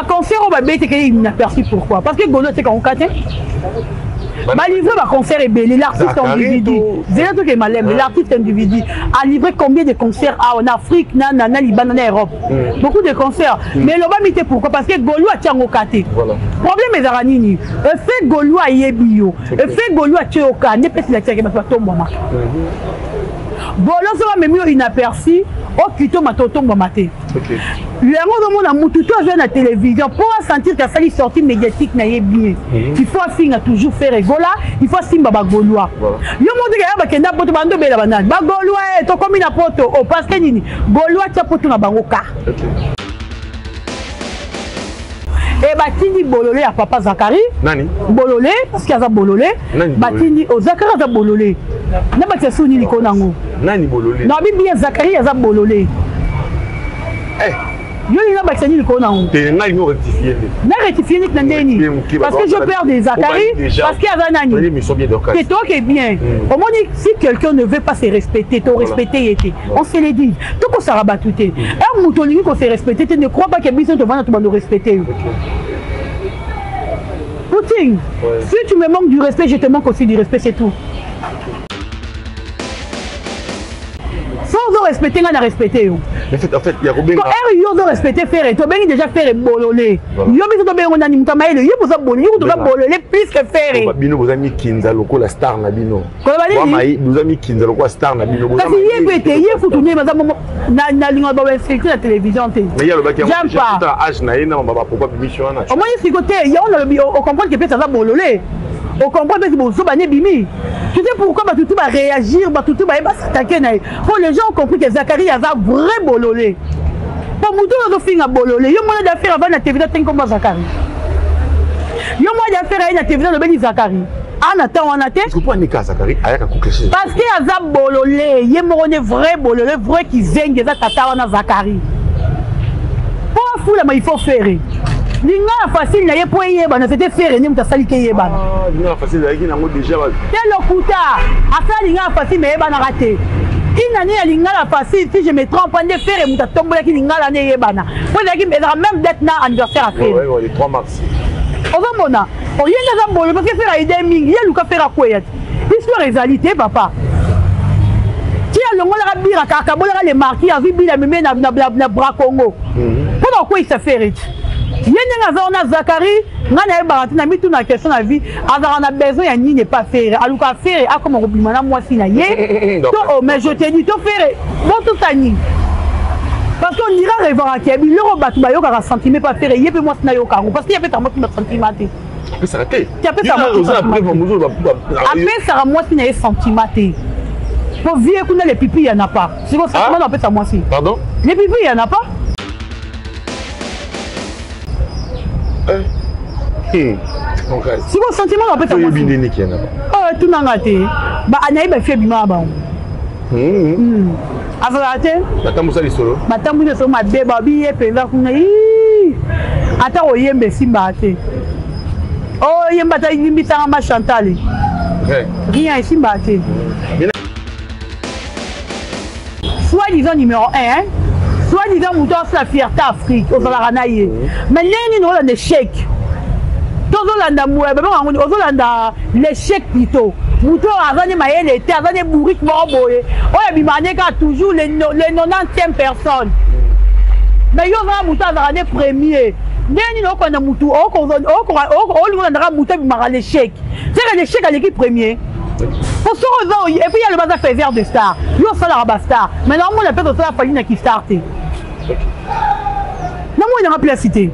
concert on va bête qu'il inaperçu pourquoi parce que Golo c'est qu'on caté bah livrer ma concert est belé l'artiste individu c'est tout que malem l'artiste individu a livré combien de concerts en Afrique na Liban en Europe beaucoup de concerts mais le va mité pourquoi parce que Golo a tiango caté problème est zaranini fait Golo a yebio fait Golo a tioka ne peut la tiaké ba tombo ma Golo ça va même inaperçu au kito matoto maté yango do mona mutu to à la télévision pour sentir que ça lui sortie médiatique na bien il faut finir toujours faire rigola il faut simba ba Golois yo mo diga ba kenda poto bando bela banani ba Golois to komi na poto o parce que nini Golois tia poto na bango ka et batindi bololé à papa Zakari nani bololé parce qu'il y a bololé batindi o Zakari za bololé na ba tsuni liko nango nani bololé non bien Zakari za bololé yo il a baxani le connant na rectifier ni nandeni parce que je perds des Zakari parce qu'il y a nani c'est toi qui est bien au moins si quelqu'un ne veut pas se respecter to respecter était on se le dit tout ko ça rabatouté un moutolingi ko se respecter tu ne crois pas que biso te vendre tout respecter Poutine si tu me manques du respect je te manque aussi du respect c'est tout sans respecter on a respecté en fait il y a Robin quand yo zo respecter faire to bengi déjà faire bololé yo biso to bengo nani mutamaele yo boza bololé yo to bololé plus que faire bino boza mi kinza loko la star na bino kwa mai boza mi kinza loko star na bino boza kasi ye bete ye futuné baza na linga ba filtre la télévision té mais ya le baki ya âge na ina ba pourquoi mission na au moins si côté ya on a comprendre que peut ça bololé on comprend que bon so bané bimi tu sais pourquoi ba tout va réagir ba tout va s'attaquer na pour les gens ont compris que Zakari a un vrai bololé pour mutu na finga bololé yo mona d'affaire avant na télévision ten comme Zakari yo mona d'affaire na télévision le beni Zakari ana ta wana te parce que pour nika Zakari ayaka kokeshi parce que aza bololé ye mona vrai bololé vrai qui zengue za tata wana Zakari pour fou là mais il faut faire linga facile na ye point yeba na c'était faire ni mutasali ke yeba linga facile avec nango déjà quel okuta asa linga facile mais yeba na raté inani ya linga la facile si je me trompe en faire mutatombola ki linga la ne yeba na pour dire que même date na anniversaire à faire ouais le 3 mars ozomona oyenga za bolo parce que faire idée mingi ya luka faire quoi histoire réalité papa qui a longo la bira kaka bola les marquis a vu bila meme na bras Congo pourquoi il se fait yenga za ona Zakari ngana e baranti na mitu na question na vie azara na besoin ya nini pas faire aluka faire a comme oblima na moi si na ye to oh mais je te dis to faire bon tout tani parce qu'on ira rêver à Kébi le batu ba yo ka sentiment pas faire yé pe moi na yo ka parce qu'il y a peut-être moi sentiment mais ça raté tu as peut ça après ça moi si na sentiment pour vieux qu'on a les pipis y en a pas c'est quoi ça on appelle ça moi si pardon les pipis y en a pas si vos sentiments en fait tout n'a raté bah anaï ba fait bima ba azalate batambusa lisolo batambusa so ma beba biye penza kuna ata oyembe simba te oh yemba ta limbisa ma Chantal rien simba te soi-disant numéro 1 soi-disant mouton c'est la fierté Afrique aux Alaranaïe mais n'y a pas d'échec tozolanda moué ozolanda l'échec plutôt mouton azani maye l'été azani bourrique moroboye oya bimane ka toujours les 90e personnes mais yo va mouton azani premier neni no kona mouton o lingolanda mouton bimara l'échec c'est l'échec à l'équipe premier pour ce réseau et puis il y a le bazar faiseur de star yo ça la rabastar mais normalement on appelle ça la faline qui starté non moi il n'a pas cité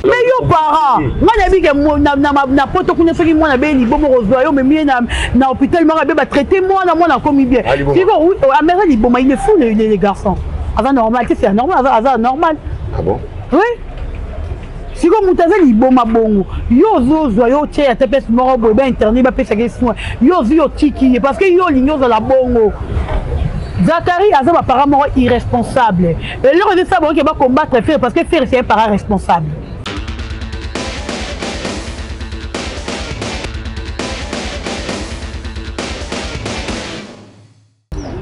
mais yo para moi na bi que na poto kuna soki moi na be li bomo rozwa yo mais na hôpital moi ba traiter moi na commis bien c'est bon à mer li bon il est fou les garçons avant normal c'est normal avant normal ah bon oui si comme mutazeli boma bongo yo zo yo tia te pes moro bo ba internet ba pesa question yo zo tiki parce que yo linyo za la bongo Zakari a un parent irresponsable et le de ça qui va combattre faire parce que faire c'est un parent responsable.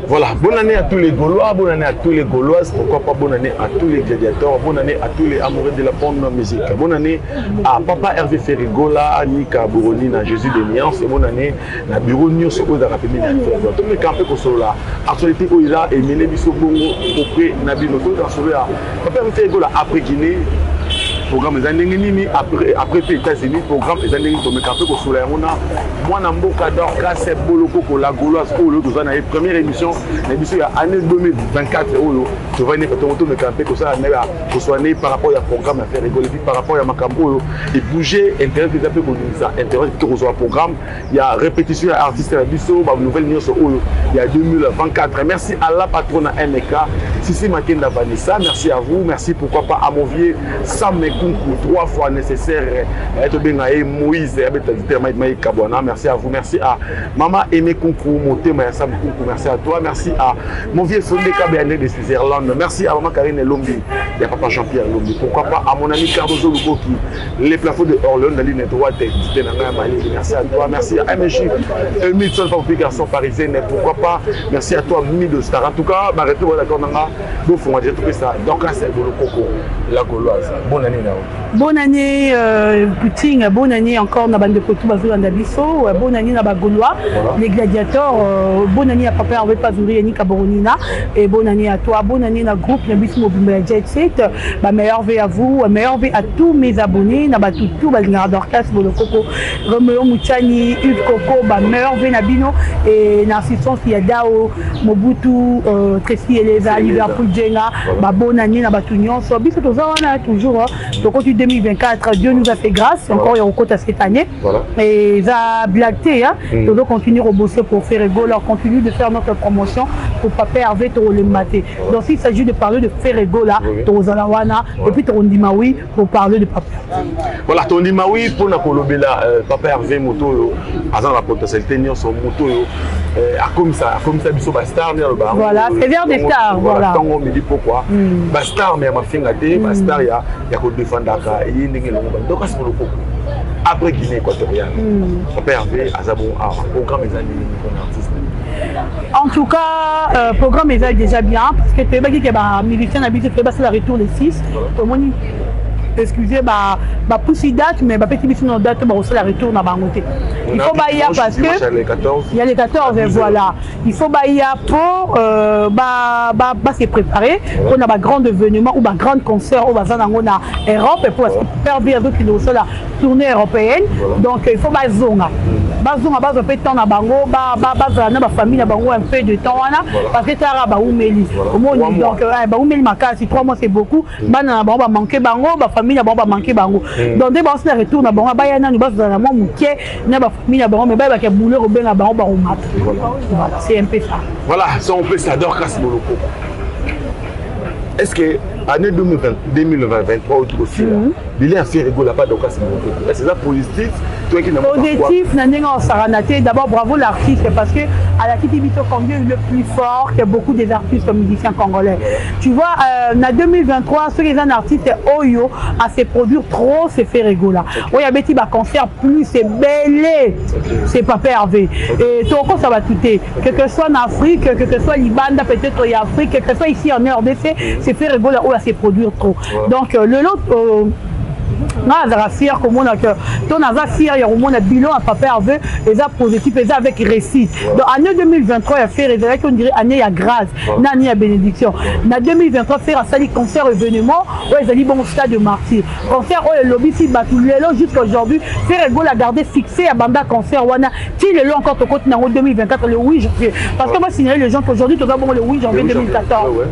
Voilà, bonne année à tous les Gaulois, bonne année à tous les Gauloises, pourquoi pas bonne année à tous les gladiateurs, bonne année à tous les amoureux de la bonne musique. Bonne année à Papa Hervé Ferrigola, Nika Bouroni, à Jésus de Niance, et bonne année à Bureau Nios, au Darapémine. Tout le campé qu'on soit là, actualité où il a et Méné Bisso Bongo, auprès Nabi Noto, dans ce là. Papa Hervé Ferrigola après Guinée. Programme des années après les États-Unis, programme des années pour me camper au soleil. On a moi Namboka Dorka, c'est Boloko pour la Gauloise. Première émission, l'émission en année 2024. Tu vas venir me camper comme ça, pour soigner par rapport au programme à faire rigoler, par rapport à ma campo et bouger. Internet des appels pour ça. Internet qui reçoit un programme. Il y a répétition artiste à Bisso, nouvelle news il y a 2024. Merci à la patronne MK, Sissi Makenda Vanessa. Merci à vous. Merci pourquoi pas à mon vieux Sam. 3 fois nécessaire être bien Moïse merci à vous, merci à Maman Aimé Kunku Motema Sam Kunku, merci à toi, merci à mon vieux Sondé Kabeane de Switzerland, merci à Maman Karine Lombi, il y a Papa Jean-Pierre Lombi, pourquoi pas à mon ami Cardozo Lukoki, les plafonds de Orléans de la ligne droite, merci à toi, merci à MJ Milson Papi garçon parisien, pourquoi pas, merci à toi Mimi de Star, en tout cas arrêtez d'accord on va dire tout ça, donc c'est le Coco, la Gauloise, bonne année. Bonne année Poutine, bonne année encore na bande de Kotou Bazolanda Bisso, bonne année na Bagaulois, les gladiateurs, bonne année à Papa Hervé Pazouri et Nika Boronina, et bonne année à toi, bonne année na groupe Nabisso Mobimba Jet Set, meilleur V à vous, meilleur V à tous mes abonnés, na Batoutou, Balnardorkas, Bolokoko, Romeo Mouchani, Hugues Coco, meilleur V Nabino, et Narcisson Siadao, Mobutu, Tracy Eleza, Liverpool Jenga, bonne année na Batounion, Bisso Tozawana toujours. Donc, en 2024, Dieu nous a fait grâce. Encore, il y a encore cette année. Voilà. Et ça a blacté. Hein? Nous devons continuer à bosser pour faire rigoler. On continue de faire notre promotion pour Papa Hervé le maté. Donc, s'il s'agit de parler de faire rigoler, Tozalawana, et puis Tondimaoui pour parler de Papa Hervé. Voilà, Tondimaoui pour Nakolobela, Papa Hervé Moto, Azan la potentialité, son moto, comme ça, Bisso Bastar, voilà, c'est vers des stars. Voilà. On me dit pourquoi. Bastar, mais à ma fin, Bastar, il y a défendre donc c'est le après Guinée équatoriale Papa Hervé Azabon programme des années artiste. En tout cas programme est déjà bien parce que tu es que militaire habitué fait la retour les 6 excusez ma poussée date mais ma petite mission date aussi la retour na bangoté il faut bailler parce que il y a les 14 et voilà il faut bailler pour se préparer pour un grand événement ou un grand concert au bazar en Europe et pour faire bien d'autres qui sont la tournée européenne donc il faut bazonga base un peu de temps na bango na famille na bango un peu de temps parce que ça ba oumeli donc ba oumeli makasi 3 mois c'est beaucoup bana ba manquer bango ba famille na bango ba manquer bango donc dès ba se retour na bango ba yana ni ba za na mo muké na ba famille na bango mais ba ke bouleur au ben na bango ba mat voilà c'est un peu ça voilà ça on peut ça dort casse boloko est-ce que année 2023 aussi il a fait rigoler pas donc casse boloko est-ce que ça positif toi qui n'a pas positif n'enga saranaté d'abord bravo l'artiste parce que à la Kitibito Congolais il est le plus fort que beaucoup des artistes musiciens congolais tu vois en 2023 ceux les artistes Oyo à se produire trop c'est fait rigoler il y a petit concert plus c'est belé c'est pas Hervé et tout ça va tout que ce soit en Afrique que ce soit Libanda peut-être en Afrique que ce soit ici en RDC c'est fait rigoler à se produire trop donc le lot na fier comme on a que ton a fier il y a au moins un bilan à Papa Hervé et ça positif et ça avec récit donc année 2023 il a fait réservé qu'on dirait année à grâce année à bénédiction en 2023 faire un sali concert événement ouais ils allaient bon stade de martyr concert le lobby si batulelo jusqu'à aujourd'hui faire rigoler à garder fixé à banda concert wana qui le long encore au côté en 2024 le 8 janvier parce que moi signaler les gens qu'aujourd'hui tout d'abord le 8 janvier 2014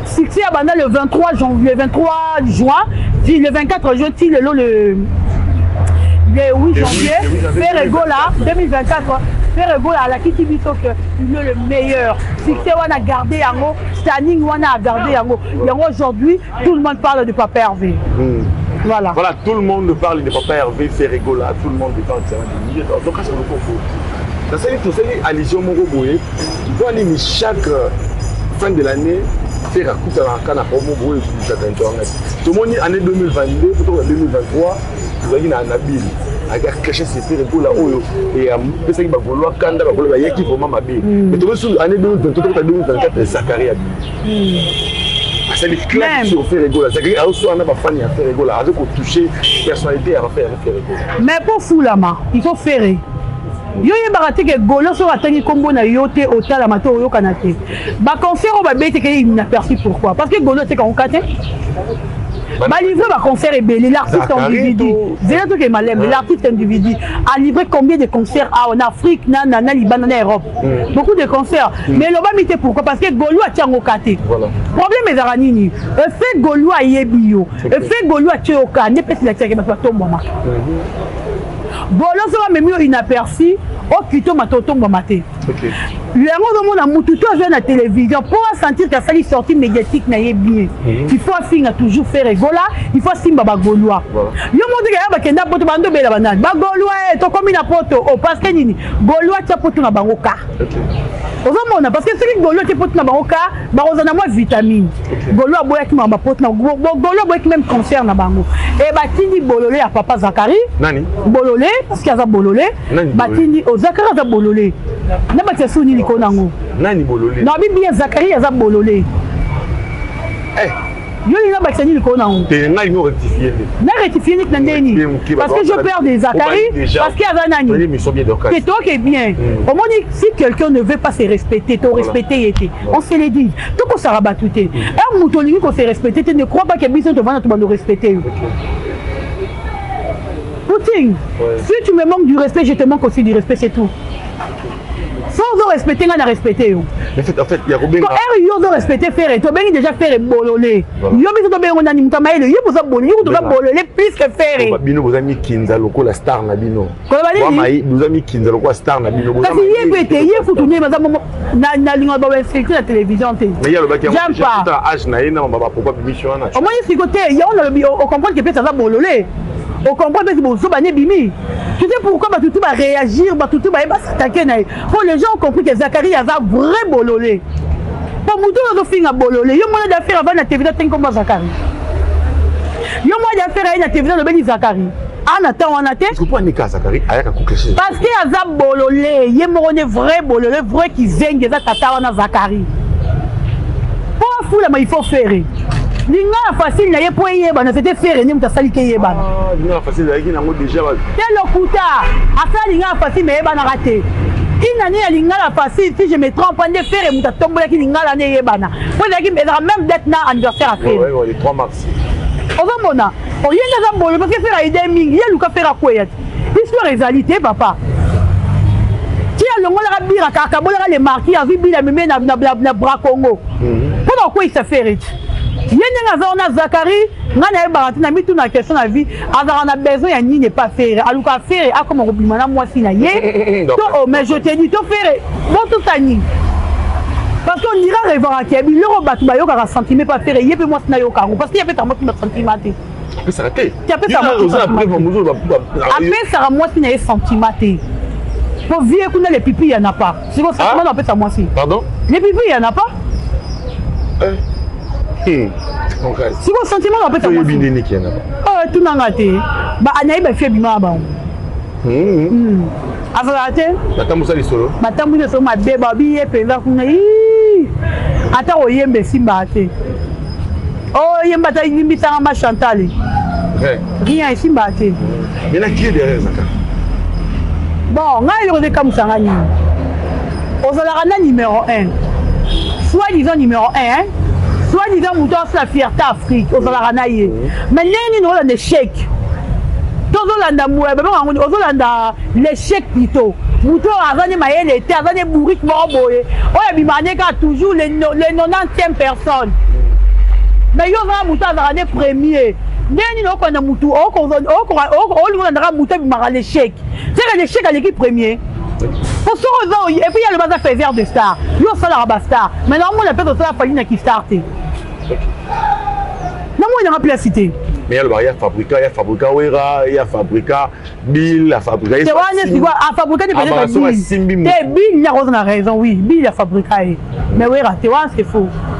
fixé à banda le 23 janvier 23 juin puis le 24 juin le 8 janvier faire rigola 2024 faire rigola à la Kitibito que il est le meilleur fixé on a gardé yango standing on a gardé yango aujourd'hui tout le monde parle de Papa Hervé voilà tout le monde parle de Papa Hervé fait rigola tout le monde parle de donc c'est le concours dans cette tout ça allusion mon boye doit aller chaque fin de l'année faire un coup de la canne à promo boye tout le monde année 2022 plutôt 2023 vous avez une Nabil caché c'est fait Regola oyo et pesa ki ba Gaulois kanda ba Gaulois yaki vraiment mabe mais to sur année 2023 Zachary c'est les claques qui ont fait Regola Zachary a aussi on a ba fan ya fait Regola a de toucher personnalité à faire Regola mais pour Foulama il faut faire yo yebaka te ke Golo so atangi kombo na yo te otala mato oyo kanate ba concert o ba bete ke inaperçu pourquoi parce que Golo te ka okate ba livré ba concert ebele l'artiste individu zela to ke malem l'artiste individu a livré combien de concerts en Afrique na Liban na Europe beaucoup de concerts mais lo ba mité pourquoi parce que Golo a tiango kate voilà problème ezara nini fait Golo a yebio fait Golo a tioka ne pesi la tiake ba to mama Golo so ba memi inaperçu au kito matoto mate OK yango do mona mutu to à la télévision pour sentir que ça lui sortie médiatique na bien il faut finir toujours faire Regola il faut simba ba Gaulois yo monde ke ba kenda poto bando bela banani ba Gaulois to komi na poto o parce que nini Gaulois tya poto na bango ka ozomona parce que celui Gaulois tya poto na bango ka ba ozana moi vitamine Gaulois boya ki mamba poto na Gaulois boya ki même concert na bango et ba tindi bololé à papa Zachary nani bololé parce qu'il y a bololé ba tindi o Zachary za bololé na ba tya suni liko nango nani bololé non bien Zachary za bololé yo il a bakani liko nango te ngai no rectifier na rectifier nik ndeni parce que je perds des Zachary parce qu'il y a nani c'est toi qui est bien au moins si quelqu'un ne veut pas se respecter to respecter été on se le dit tout ko sara batuté un moutoni ko se respecter tu ne crois pas que biso to vana to bando respecter Poutine si tu me manques du respect je te manque aussi du respect c'est tout sans respecter on a respecté en fait il y a Robin quand yo respecter faire to bengi déjà faire bololé yo biso to bengi nani mutamaele yo boza bololé yo to bololé plus que faire bino boza mi kinza loko la star na bino wa mai boza mi kinza loko star na bino boza kasi yebete ye futune baza na linga ba filtre la télévision te mais ya lo baki ta âge na ina ba pourquoi mission na au moins si côté ya on a comprendre que peut ça bololé on comprend que c'est bon bimi tu sais pourquoi bah tout va réagir bah tout va s'attaquer pour les gens ont compris que Zachary a un vrai bololé pour moutou on finir bololé yo moi d'affaire avant la télévision tant comme Zachary yo moi d'affaire à la télévision le ben Zachary en attend on attend pourquoi Nika Zachary ayaka kokeshi parce qu'il y a un bololé il mo on est vrai bololé vrai qui zengue ça tata on a Zachary pour fou là mais il faut faire linga facile na ye point yeba na c'était faire ni mutasali ke yeba linga facile avec na ngo déjà quel okuta asa linga facile mais yeba na raté inani ya linga la facile si je me trompe en faire mutatombola ki linga la ne yeba na pour dire qu'il même date na anniversaire à faire ouais le 3 mars ozomona o yenga za bolo parce que faire idée mingi ya luka faire quoi histoire réalité papa qui a le ngola bira kaka bola les marquis a vu bila meme na bras Congo pourquoi il se fait yenga za ona Zachary ngana e baranti na mitu na question na vie azara na besoin ya nini pas faire aluka faire a comme compliment na moi si na ye to oh mais je te dis to faire bon tout tani parce qu'on ira revendre à Kebi le batu ba yo ka sentiment pas faire ye pe moi na yo ka parce qu'il y a peut-être moi sentiment te ça raté tu as peut ça après ça moi si na sentiment te pour vieux qu'on a les pipi y en a pas c'est quoi ça on appelle ça moi si pardon les pipi y en a pas si vos sentiments en fait ça tout n'a raté bah anaï ba fait bima ba azalate batambusa lisolo batambusa so ma beba biye penza kuna ata oyembe simba ate oh yemba ta yimbita ma Chantal rien simba ate mais là qui est derrière ça bon ngai yo de comme ça ngani ozalaka numéro 1 soit disant numéro 1 soit disant mouton c'est la fierté Afrique aux Alaranaïe mais n'est ni un échec tous Olanda moué aux Olanda l'échec plutôt mouton avant de mailler l'été avant de bourrique morboye oh et bimane car toujours les 90e personnes mais yo va mouton à premier n'est ni non qu'on a mouton on mouton bimara l'échec c'est l'échec à l'équipe premier pour se revoir et puis il y a le bazar fait vers de stars yo ça la rabastar mais normalement on appelle ça la famille qui starté non moi il n'a pas la cité mais il y a Fabrica Wera il y a Fabrica Bill la Fabrica c'est vrai c'est quoi à Fabrica Bill il a raison oui Bill il a Fabrica mais Wera c'est vrai c'est faux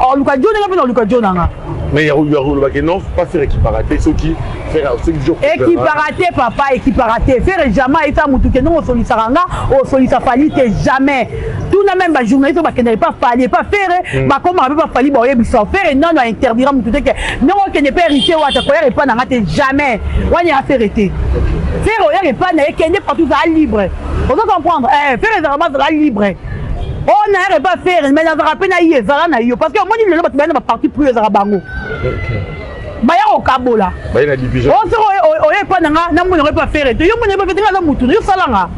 Oh, Luka John, on a Luka John. Mais il y a non, pas faire équiparaté, ceux qui faire équiparaté, papa, équiparaté. Faire jamais, et ça, Moutouké, non, au Solisaranga, au Solisafalite, jamais. Tout le même journaliste qui n'est pas fallu, pas faire, comme on n'a pas fallu, faire, non, on interdira Moutouké. Non, on n'est pas hérité, ou à ta colère, et pas n'arrêter jamais. On y a fait hériter. Faire, on n'est pas n'arrêter partout, ça libre. On doit comprendre, faire les armes, ça libre. On n'arrête pas faire, mais on a rappelé parce que moi, je ne vais pas partir pour les Arabango. Baya au Cabo là. Baya la division. On se pas n'aurait pas faire. Tu n'aurais pas fait la mouton. Tu salanga.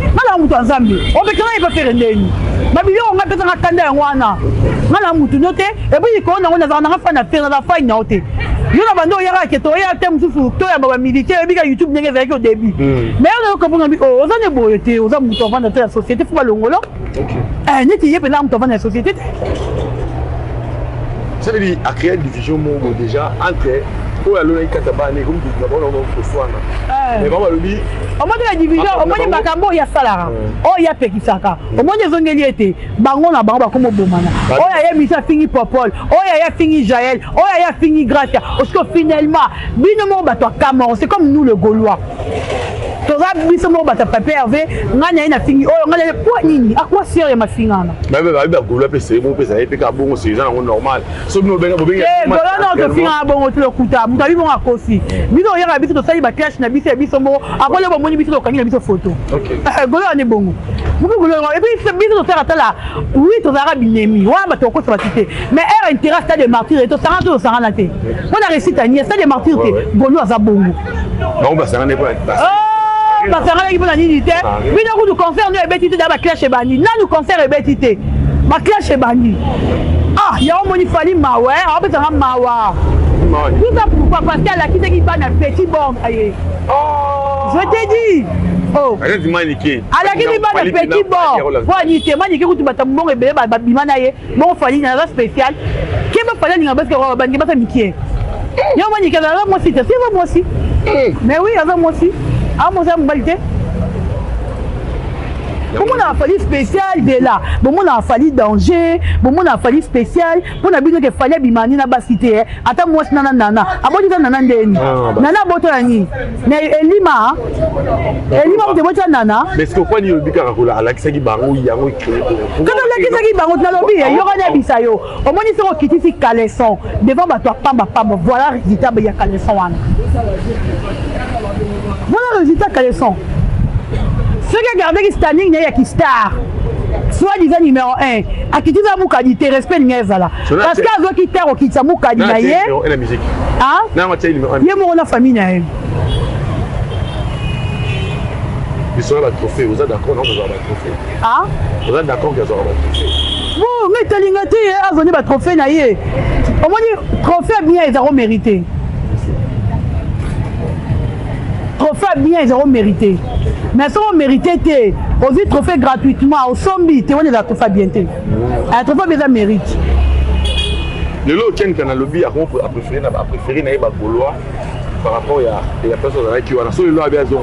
Nala mouton Zambie. On peut pas faire ndeni. Babilo on a besoin de kanda wana. Nala mouton noté. Et puis quand on a faire la faille noté. Yo na bando yara ke to ya tem sufu to ya baba militaire bi ka YouTube ndenge avec au début. Mais on a comprendre bi o za ne boyete o za mouton vendre dans la société faut pas longolo. OK. Neti yé pe na mouton vendre dans la société. Ça veut dire à créer une division mongo déjà entre pour la loi katabane comme tu d'abord on faut mais vraiment le dit au moins la division au moins bakambo ya salara oh ya pekisaka au moins les ongeli été bango na bango comme bomana oh ya misa fini popol oh ya fini Jaël oh ya fini Gracia parce que finalement binomo bato Cameroun c'est comme nous le Gaulois toza biso mo bata papa Hervé ngana ina fini oh ngana pour nini à quoi sert ma fingana mais ba Gaulois pe c'est bon pe ça pe ka bon c'est genre normal so no benga eh Gaulois non to finga bon to le kuta mutabi bon akosi biso yaka biso to sali ba clash na biso mo akole bo moni biso to kangi na biso photo Gaulois ne bongo vous Gaulois et puis biso to faire atala oui to zara binemi wa ba to ko to batité mais er intérêt stade de martyr et to sanga na te on a réussi tani stade de martyr te Gaulois za bongo non ba sanga ne pas parce que les gens disent que nous concerne nousébétité dans la clash et bani là nous concerneébétité ma clash et bani ah il y a un monifali mawa on peut dire mawa tout ça pourquoi parce qu'elle a quitté qui va dans petit bon je te dis oh elle dit maniqué elle a quitté va dans petit bon quoi ni te maniqué tu vas t'embonner bébé ba bimana ye bon fali dans la spécial qui va falloir ni parce que bani ba maniqué il y a un maniqué là moi aussi c'est moi aussi mais oui avec moi aussi ah mon ami balité comment on a fallu spécial de là bon on a fallu danger bon on a fallu spécial pour na bino que fallait bimani na basité ata moi nana abodi nana ndeni nana boto yani mais elima on demande nana mais est-ce que quoi ni obika rakola ala kisaki bango yango créé quand on la kisaki bango na lobi yo kana bisayo au moins ils sont kitisi caleçon devant ba toi pamba voilà résultat ya caleçon wana voilà le résultat caleçon. Ceux qui regardent qui standing n'est qui star. Soit disant numéro 1. À qui tu as mon qualité respect là. Parce qu'à ceux qui t'ont qui t'ont mon qualité. Et la musique. Hein? Non, moi numéro 1. Il y a mon famille naïe. Ils sont là trophée. Vous êtes d'accord non vous avez trophée. Hein? Vous êtes d'accord qu'ils ont trophée. Bon, mais t'as l'ingati à donner ma trophée naïe. Au moins trophée bien ils auront mérité. Trophée bien ils auront mérité. Mais si on mérite, on dit trophée gratuitement au Sombi, tu vois les trophées bien. Un trophée bien mérite. Le lot qui est dans le lobby a préféré les Gaulois par rapport à la personne qui est sur le lot à Biazon.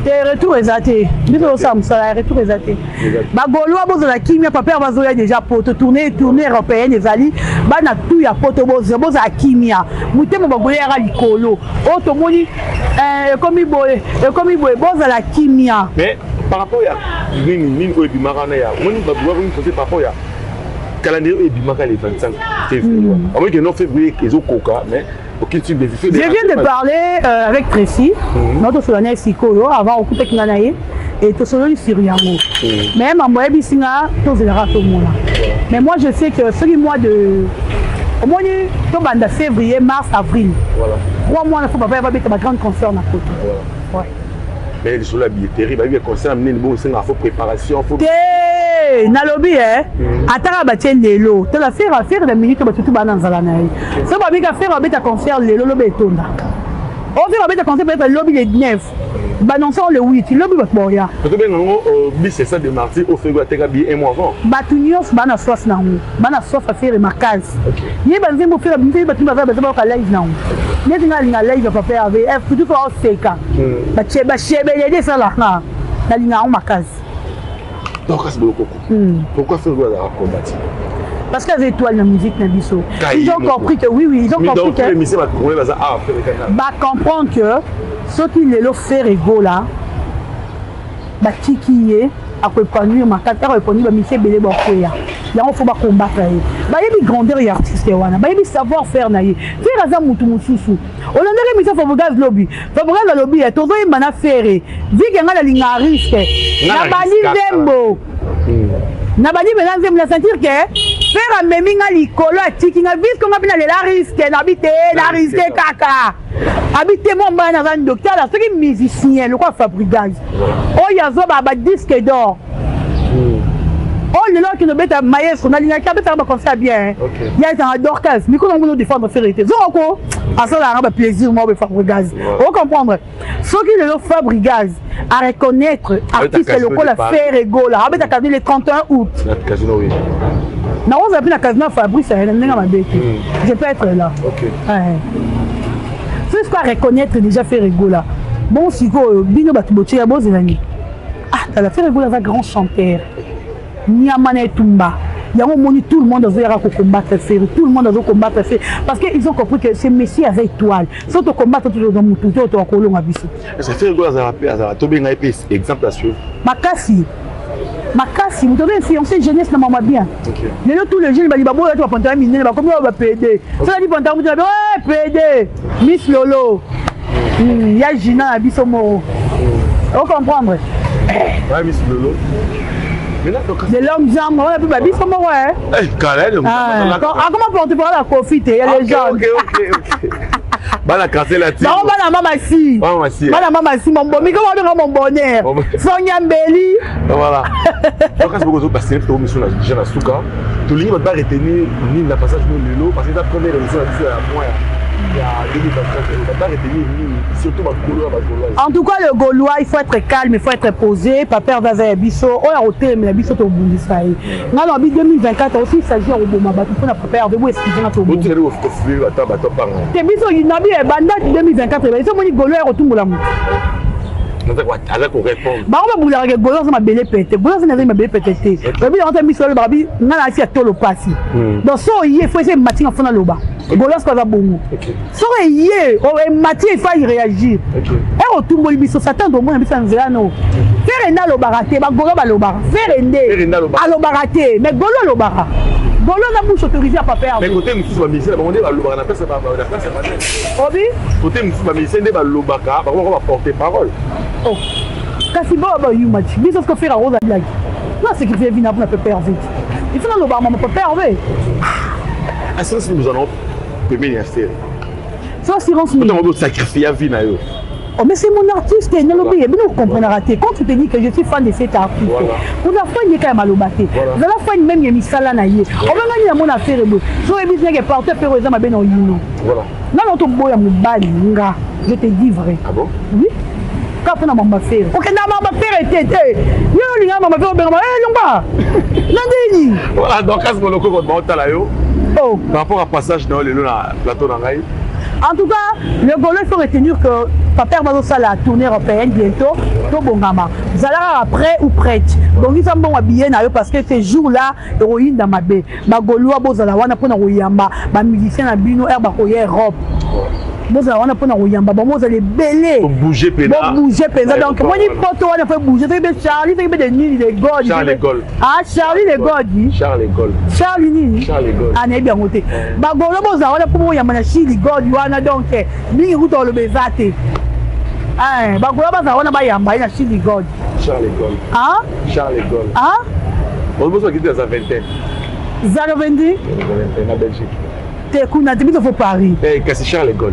Le retour est athée. Le retour est athée. Les Gaulois, ils ont qui mes papiers ont déjà pour tourner européenne les alliés. Ils ont tout ya poto boz a kimia. Muté mo bagolé à l'icolo. Auto moni comme il boz à la kimia. Mais par rapport à Nini ou Bimarana ya, moni baboua vous me par rapport à calendrier et Bimaka les 25 février. À moins que non février qu'ils ont coca mais aucun type de vie. Je viens de parler avec Tracy, notre solennel Sikolo, avant au coup de Nanaye, et tout solennel Siriamo. Même en Moëbi Singa, tout le monde. Mais moi je sais que ce mois de. Au moins, de février, mars, avril. Voilà. 3 mois, il ne faut pas faire un grand concert. Voilà. Mais les choses là, terrible. Il y a un concert, il y a une préparation. Nalobi atara batien lelo to la faire de minutes ba tutu bana nzala na yi so ba bika faire ba concert lelo lo betonda on fait ba concert peut-être lobby le 9 ba annoncer le 8 lobby ba boya to be ngo bi c'est ça de martyr au fait teka bi un mois avant ba tunios bana soif na ngo bana soif à faire marquage ni ba nzembo faire ba tu ba ka live na ngo ni tinga live pa faire avec tout ko seka ba chebe les ça là na linga on marquage. Donc, c'est beaucoup. Pourquoi faire quoi à combattre? Parce que les étoiles de la musique, ils ont compris que oui, ils ont compris que. Bah, comprendre que ceux qui les fait rigolo là, bah, qui est à épanouir ma carrière, à épanouir ma mission, belé bakoya. Il faut combattre. Bah, il y a grandeur et artiste, bah, il y a savoir faire naïe. C'est raza mutu mususu. On a des missions Fabregas lobby. Fabregas lobby est toujours une manne faire. Vu qu'il y a la ligne à risque. La bali zembo. Nabadi maintenant me sentir que faire un meminga likolo atiki na bis qu'on appelle la risque na risque kaka habiter mon ban dans un docteur là ce qui musicien le quoi Fabregas oh yazo ba disque d'or oh le là qui ne bête maestro na ligne kabeta ba concert bien il y a un dorcas mais comment on défendre faire été zoko à ça là ba plaisir moi Fabregas on comprendre ce qui le Fabregas à reconnaître artiste le quoi la faire rigolo avec ta les 31 août casino oui na on appelle la casino Fabrice je peux être là c'est ce qu'on reconnaître déjà faire rigolo bon si go bino batuboche ya bozelani ah t'as la faire rigolo avec grand chanteur Niamane Tumba. Il y a un moment tout le monde doit combattre faire, tout le monde doit combattre faire parce qu'ils ont compris que c'est Messi avec étoile. Sauf au combat toujours dans mon tout au colon à bisou. Ça fait rigolo à rappeler à Tobé Naipé exemple à suivre. Makassi, vous devez influencer jeunesse dans maman bien. Mais là tous les jeunes ils vont dire pantalon mine, comment on va PD. Ça dit pantalon tu vas PD. Miss Lolo. Il y a Gina à Bisomoro. On comprendre. Ouais Miss Lolo. De longues jambes, on a pu baby comme moi. Comment porter pour la profiter? Il y a les gens. Ok. Bala casser la tête. Non, bala maman si. Bala maman si mon bon. Mais comment on mon bonheur? Sonia Mbeli. Voilà. Donc quand c'est beaucoup de passer pour mission la jeune Asuka, tout le monde va retenir ni la passage de Lelo parce que la première émission à moi. En tout cas, le Gaulois, il faut être calme, il faut être posé. Pas perdre vers Bisso. On a ôté, mais la Bisso est au bout de ça. Dans l'année 2024 aussi, il s'agit au bon moment. Il faut pas perdre. Où est-ce qu'il y a au bout de ça? Bisso, il n'a pas de 2024. Il faut que Gaulois retourne la mouche. Avec qu'on répond. Bah on va bouler avec Gaulois, ça m'a belé pété. Gaulois, ça n'a pas belé pété. Babi, on t'a mis sur le babi, on a assis à tout le passé. Donc, ça, il faut essayer de matin en fond dans le bas. Gaulois, ça va bon. Ça, il y a matin, il faut y réagir. Et au tout le monde, ça t'attend au moins, ça nous a non. Faire un alobaraté, bah Gaulois, alobara. Faire un alobaraté, mais Gaulois, alobara. Gaulois, n'a pas autorisé à pas perdre. Mais côté, nous sommes ici, on est à l'obara, c'est pas mal. Obi? Côté, nous sommes ici, on est à l'obara, on va porter parole. Oh, kasi bon bah you match. Mais ce qu'on fait à Rose à blague. Non, c'est qu'il fait venir pour perdre vite. Il faut le bar maman peut perdre. Ah ça c'est nous allons premier faire. Ça silence nous. On doit sacrifier la vie na yo. Oh mais c'est mon artiste, ne l'oublie, mais nous comprenons raté. Quand tu te dis que je suis fan de cet artiste, on a fait une quand même à l'obaté. On a fait même une misala na yé. On va gagner mon affaire beau. So et bien que partout faire aux hommes ben on yino. Voilà. Non non to boya mobali nga. Je te dis vrai. Ah bon? Oui. Quand on a maman faire. OK, na maman faire était. Yo li maman faire ben lomba. Nandini. Voilà, donc à ce moment là on va là yo. Oh. Par rapport à passage dans le plateau d'Angaï. En tout cas, le Gaulois, il faut retenir que Paper va faire la tournée européenne bientôt. Tobongama. Vous allez après ou prête. Donc, ils sont bons habillés parce que ces jours-là, héroïne dans ma baie. Les Gaulois, ils ont pour Royamba. Les musiciens dans Bino, ils ont Europe. Ils ont pour Royamba. Ils ont les bélés. Pour bouger pénal. Pour bouger pénal. Donc, moi, je peux faire bouger. Je vais Charlie, je vais des Nini, des God. Charles Gaulle. Ah, Charlie, les God. Charles Gaulle. Charlie Nini. Charles Gaulle. Ah, n'est bien monté. Les Gaulois, ils ont pour Royamba. Chili, God, donc, ni route dans le bezate. Ah, Gaulois, ils ont pour Royamba. Chili, God. Charles Gaulle. Ah? Charles Gaulle. Ah? On va quitter dans la vingtaine. Zalovendi? En Belgique. T'es cool, tu faut Paris. Eh, c'est Charles de Gaulle.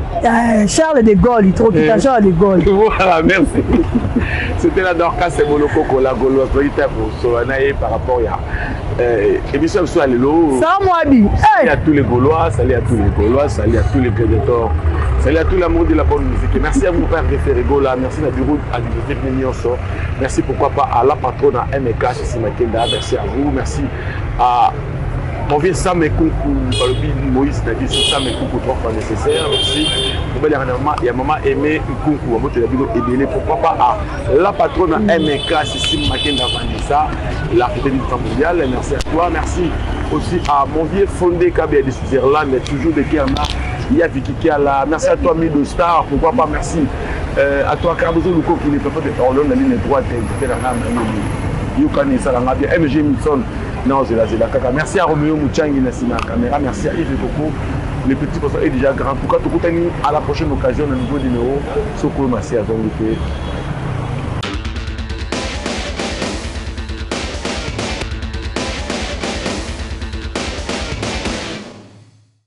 Charles de Gaulle, il trouve qu'il a Charles de Gaulle. Voilà, merci. C'était la Dorcas et Moloko, la Gauloise, pour Solanaï par rapport à émission sur Allélo. Ça, moi, dit. Salut à tous les Gaulois, salut à tous les Gaulois, salut à tous les prédateurs, salut à tout l'amour de la bonne musique. Merci à vous, Père Référé là, merci à Bureau à l'Université de merci pourquoi pas à la patronne à MK, chez Makenda, merci à vous, merci à. On vient Sam et Koukou, Moïse n'a dit Sam et Koukou 3 fois nécessaire. Merci. Il y a maman aimé Koukou, pourquoi pas à la patronne MK, Cécile Makenda Vanessa, l'architecte du temps mondial. Merci à toi, merci aussi à mon vieux fondé Kabé de Switzerland, mais toujours de Kiama. Il y a Vicky Kiala. Merci à toi, Mido Star. Pourquoi pas, merci à toi, Cardozo Luko, qui n'est pas fait de Orlon, la ligne droite, qui est la gamme. Yukani Salanga, MG Milson. Non, c'est la Kaka. Merci à Roméo Mouchangi, Nassina Caméra. Merci à Yves Coco. Les petits poissons est déjà grand. En tout cas, à la prochaine occasion, un nouveau numéro. Soko Massi à Zonguité.